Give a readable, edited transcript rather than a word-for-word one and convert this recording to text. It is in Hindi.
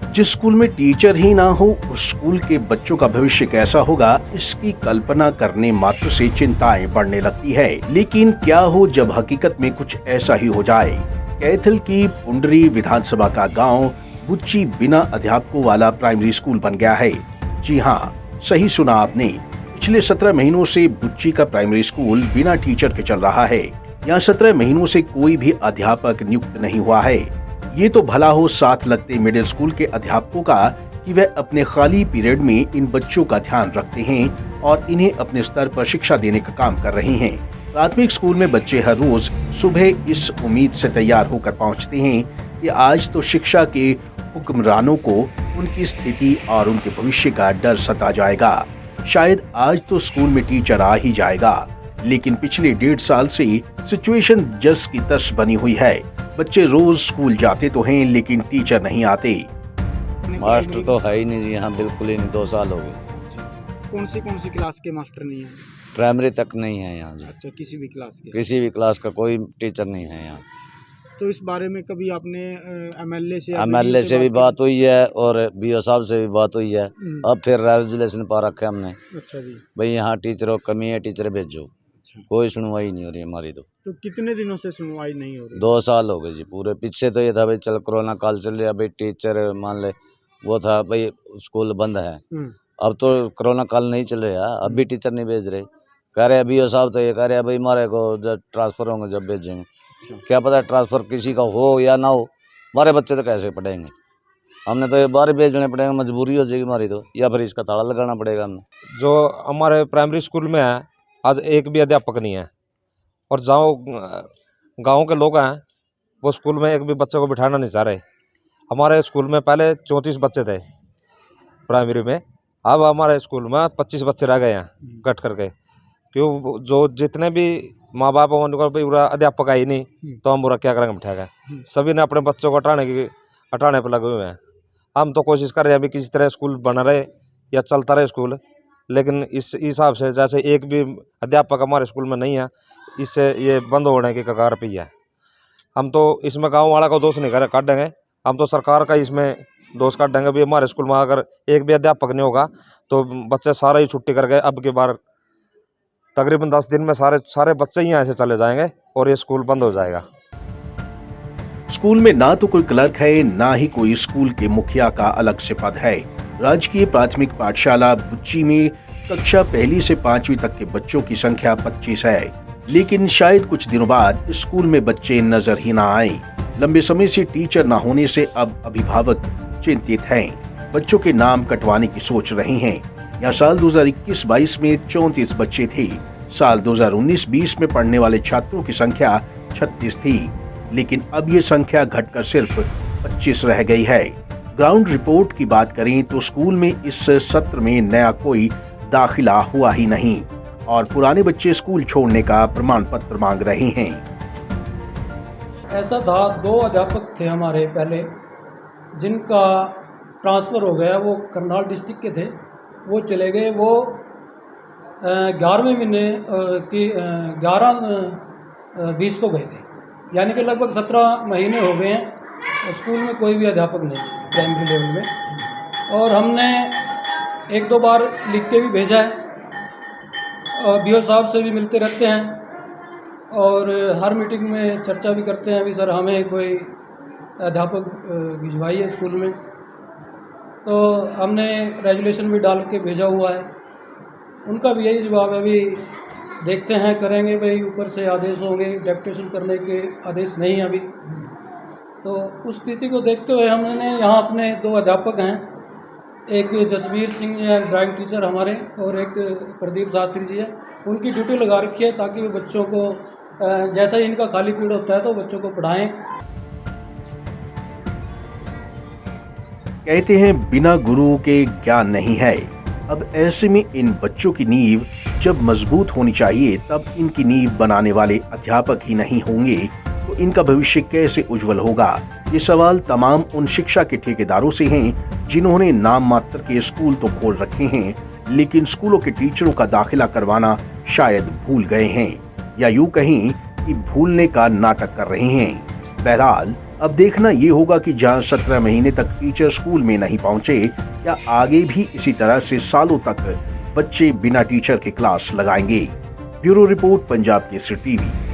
जिस स्कूल में टीचर ही ना हो उस स्कूल के बच्चों का भविष्य कैसा होगा, इसकी कल्पना करने मात्र से चिंताएं बढ़ने लगती है। लेकिन क्या हो जब हकीकत में कुछ ऐसा ही हो जाए। कैथल की पुंडरी विधानसभा का गांव बुच्ची बिना अध्यापकों वाला प्राइमरी स्कूल बन गया है। जी हाँ, सही सुना आपने। पिछले 17 महीनों से बुच्ची का प्राइमरी स्कूल बिना टीचर के चल रहा है। यहाँ 17 महीनों से कोई भी अध्यापक नियुक्त नहीं हुआ है। ये तो भला हो साथ लगते मिडिल स्कूल के अध्यापकों का कि वह अपने खाली पीरियड में इन बच्चों का ध्यान रखते हैं और इन्हें अपने स्तर पर शिक्षा देने का काम कर रहे हैं। प्राथमिक स्कूल में बच्चे हर रोज सुबह इस उम्मीद से तैयार होकर पहुंचते हैं कि आज तो शिक्षा के हुक्मरानों को उनकी स्थिति और उनके भविष्य का डर सता जाएगा। शायद आज तो स्कूल में टीचर आ ही जाएगा। लेकिन पिछले 1.5 साल से सिचुएशन जस की तस बनी हुई है। बच्चे रोज स्कूल जाते तो हैं लेकिन टीचर नहीं आते। मास्टर तो है ही नहीं जी, यहाँ बिल्कुल ही नहीं। 2 साल हो गए। कौन सी क्लास के मास्टर नहीं है? प्राइमरी तक नहीं है यहाँ जी। अच्छा, किसी भी क्लास के? किसी भी क्लास का कोई टीचर नहीं है यहाँ। तो इस बारे में कभी आपने एमएलए से भी बात हुई है और बीओ साहब से भी बात हुई है। अब फिर रेजोल्यूशन पा रखा है हमने। अच्छा जी। भाई यहाँ टीचरों कमी है, टीचर भेजो। अच्छा। कोई सुनवाई नहीं हो रही हमारी। तो कितने दिनों से सुनवाई नहीं हो रही? 2 साल हो गए जी पूरे। पीछे तो ये था भाई चल कोरोना काल चल रहा, भाई टीचर मान ले वो था भाई स्कूल बंद है। अब तो कोरोना काल नहीं चल रहा, अब भी टीचर नहीं भेज रहे। कह रहे बीओ साहब तो ये कह रहे भाई हमारे को जब ट्रांसफर होंगे जब भेजेंगे। क्या पता ट्रांसफर किसी का हो या ना हो, हमारे बच्चे तो कैसे पढ़ेंगे। हमने तो ये बाहर भेजने पड़ेगा, मजबूरी हो जाएगी हमारी तो, या फिर इसका ताला लगाना पड़ेगा हमें। जो हमारे प्राइमरी स्कूल में है आज एक भी अध्यापक नहीं है और जहाँ गांव के लोग हैं वो स्कूल में एक भी बच्चे को बिठाना नहीं चाह रहे। हमारे स्कूल में पहले 34 बच्चे थे प्राइमरी में, अब हमारे स्कूल में 25 बच्चे रह गए हैं कट करके। क्यों जो जितने भी माँ बाप उनको पूरा अध्यापक आई नहीं तो हम पूरा क्या करेंगे बिठा कर। सभी ने अपने बच्चों को हटाने पर लगे हुए हैं। हम तो कोशिश कर रहे हैं अभी किसी तरह स्कूल बना रहे या चलता रहे स्कूल, लेकिन इस हिसाब से जैसे एक भी अध्यापक हमारे स्कूल में नहीं है, इससे ये बंद होने की कगार पे है। हम तो इसमें गांव वाला को दोष नहीं काटेंगे, हम तो सरकार का इसमें दोष काटेंगे। भी हमारे स्कूल में अगर एक भी अध्यापक नहीं होगा तो बच्चे सारे ही छुट्टी कर गए। अब की बार तकरीबन 10 दिन में सारे बच्चे ही यहाँ से चले जाएंगे और ये स्कूल बंद हो जाएगा। स्कूल में ना तो कोई क्लर्क है, ना ही कोई स्कूल के मुखिया का अलग से पद है। राजकीय प्राथमिक पाठशाला बुच्ची में कक्षा 1 से 5वीं तक के बच्चों की संख्या 25 है। लेकिन शायद कुछ दिनों बाद स्कूल में बच्चे नजर ही ना आए। लंबे समय से टीचर न होने से अब अभिभावक चिंतित हैं। बच्चों के नाम कटवाने की सोच रहे हैं। यहाँ साल 2021-22 में 34 बच्चे थे। साल 2019-20 में पढ़ने वाले छात्रों की संख्या 36 थी, लेकिन अब ये संख्या घटकर सिर्फ 25 रह गई है। ग्राउंड रिपोर्ट की बात करें तो स्कूल में इस सत्र में नया कोई दाखिला हुआ ही नहीं और पुराने बच्चे स्कूल छोड़ने का प्रमाण पत्र मांग रहे हैं। ऐसा था, 2 अध्यापक थे हमारे पहले जिनका ट्रांसफ़र हो गया। वो करनाल डिस्ट्रिक्ट के थे, वो चले गए। वो 11वें महीने की 11-20 को गए थे, यानी कि लगभग 17 महीने हो गए हैं स्कूल में कोई भी अध्यापक नहीं प्राइमरी लेवल में। और हमने 1-2 बार लिख के भी भेजा है और बीओ साहब से भी मिलते रहते हैं और हर मीटिंग में चर्चा भी करते हैं। अभी सर हमें कोई अध्यापक भिजवाइए स्कूल में, तो हमने रेजोल्यूशन भी डाल के भेजा हुआ है। उनका भी यही जवाब है, अभी देखते हैं करेंगे भाई, ऊपर से आदेश होंगे, डेपुटेशन करने के आदेश नहीं है अभी। तो उस स्थिति को देखते हुए हमने यहाँ अपने 2 अध्यापक हैं, एक जसवीर सिंह जी हैं ड्राइंग टीचर हमारे और एक प्रदीप शास्त्री जी है, उनकी ड्यूटी लगा रखी है ताकि वो बच्चों को जैसा ही इनका खाली पीरियड होता है तो बच्चों को पढ़ाएं। कहते हैं बिना गुरु के ज्ञान नहीं है। अब ऐसे में इन बच्चों की नींव जब मजबूत होनी चाहिए, तब इनकी नींव बनाने वाले अध्यापक ही नहीं होंगे तो इनका भविष्य कैसे उज्जवल होगा। ये सवाल तमाम उन शिक्षा के ठेकेदारों से हैं जिन्होंने नाम मात्र के स्कूल तो खोल रखे हैं, लेकिन स्कूलों के टीचरों का दाखिला करवाना शायद भूल गए हैं, या यूं कहीं कि भूलने का नाटक कर रहे हैं। बहरहाल अब देखना ये होगा कि जहां 17 महीने तक टीचर स्कूल में नहीं पहुंचे, या आगे भी इसी तरह से सालों तक बच्चे बिना टीचर के क्लास लगाएंगे। Bureau report, Punjab Kesari TV.